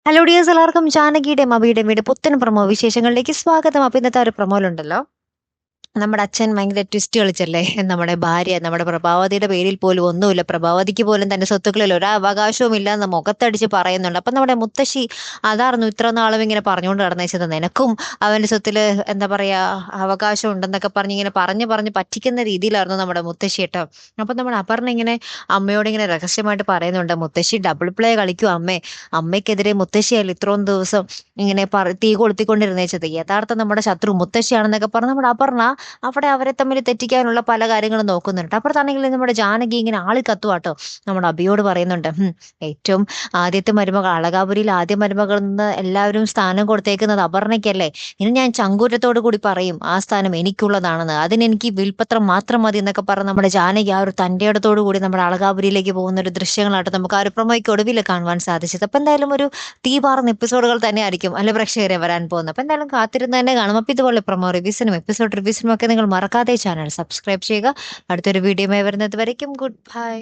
Hello dears, എല്ലാവർക്കും ജാനകിയുടെയും അബിയുടെയും വീട് പുത്തൻ പ്രൊമോ വിശേഷങ്ങളിലേക്ക് സ്വാഗതം. അപ്പൊ ഇന്നത്തെ ഒരു പ്രൊമോയിലുണ്ടല്ലോ, നമ്മുടെ അച്ഛൻ ഭയങ്കര ട്വിസ്റ്റ് കളിച്ചല്ലേ. നമ്മുടെ ഭാര്യ, നമ്മുടെ പ്രഭാവതിയുടെ പേരിൽ പോലും ഒന്നുമില്ല, പ്രഭാവതിക്ക് പോലും തന്റെ സ്വത്തുക്കളിൽ ഒരു അവകാശവും ഇല്ല എന്ന് മുഖത്തടിച്ച് പറയുന്നുണ്ട്. അപ്പൊ നമ്മുടെ മുത്തശ്ശി അതായിരുന്നു ഇത്ര നാളും ഇങ്ങനെ പറഞ്ഞുകൊണ്ട് നടന്നേച്ചത്, നിനക്കും അവന്റെ സ്വത്തില് എന്താ പറയാ അവകാശം ഉണ്ടെന്നൊക്കെ പറഞ്ഞ് ഇങ്ങനെ പറഞ്ഞ് പറ്റിക്കുന്ന രീതിയിലായിരുന്നു നമ്മുടെ മുത്തശ്ശി കേട്ടോ. അപ്പൊ നമ്മുടെ അപർണ ഇങ്ങനെ അമ്മയോട് ഇങ്ങനെ രഹസ്യമായിട്ട് പറയുന്നുണ്ട്, മുത്തശ്ശി ഡബിൾ പ്ലേ കളിക്കും അമ്മേ, അമ്മയ്ക്കെതിരെ മുത്തശ്ശിയല്ല ഇത്രയും ദിവസം ഇങ്ങനെ തീ കൊളുത്തിക്കൊണ്ടിരുന്നേച്ചത്, യഥാർത്ഥ നമ്മുടെ ശത്രു മുത്തശ്ശിയാണെന്നൊക്കെ പറഞ്ഞ് നമ്മുടെ അപർണ അവിടെ അവരെ തമ്മിൽ തെറ്റിക്കാനുള്ള പല കാര്യങ്ങളും നോക്കുന്നുണ്ട്. അപ്പുറത്താണെങ്കിൽ നമ്മുടെ ജാനകി ഇങ്ങനെ ആളി കത്തുവാട്ടോ, നമ്മുടെ അബിയോട് പറയുന്നുണ്ട്, ഏറ്റവും ആദ്യത്തെ മരുമകൾ അളകാപുരിയിൽ ആദ്യ മരുമകൾ നിന്ന് എല്ലാവരും സ്ഥാനം കൊടുത്തേക്കുന്നത് അപർണയ്ക്കല്ലേ, ഇനി ഞാൻ ചങ്കൂറ്റത്തോടു കൂടി പറയും ആ സ്ഥാനം എനിക്കുള്ളതാണെന്ന്, അതിനെനിക്ക് ഈ വിൽപത്രം മാത്രം മതി എന്നൊക്കെ പറഞ്ഞ് നമ്മുടെ ജാനകി ആ ഒരു തന്റെ ഇടത്തോടു കൂടി നമ്മുടെ അളകാപുരിയിലേക്ക് പോകുന്ന ഒരു ദൃശ്യങ്ങളായിട്ട് നമുക്ക് ആ ഒരു പ്രൊമോയ്ക്ക് ഒടുവിൽ കാണുവാൻ സാധിച്ചത്. അപ്പൊ എന്തായാലും ഒരു തീ പാർന്ന എപ്പിസോഡുകൾ തന്നെ ആയിരിക്കും അല്ലെ പ്രേക്ഷകരെ വരാൻ പോകുന്നത്. അപ്പൊ എന്തായാലും കാത്തിരുന്ന് തന്നെ കാണും. അപ്പൊ ഇതുപോലെ പ്രൊമോ റിവ്യൂസിനും എപ്പിസോഡ് റിവ്യൂസിനും ഒക്കെ നിങ്ങൾ മറക്കാതെ ചാനൽ സബ്സ്ക്രൈബ് ചെയ്യുക. അടുത്തൊരു വീഡിയോയുമായി വരുന്നത് വരയ്ക്കും ഗുഡ് ബൈ.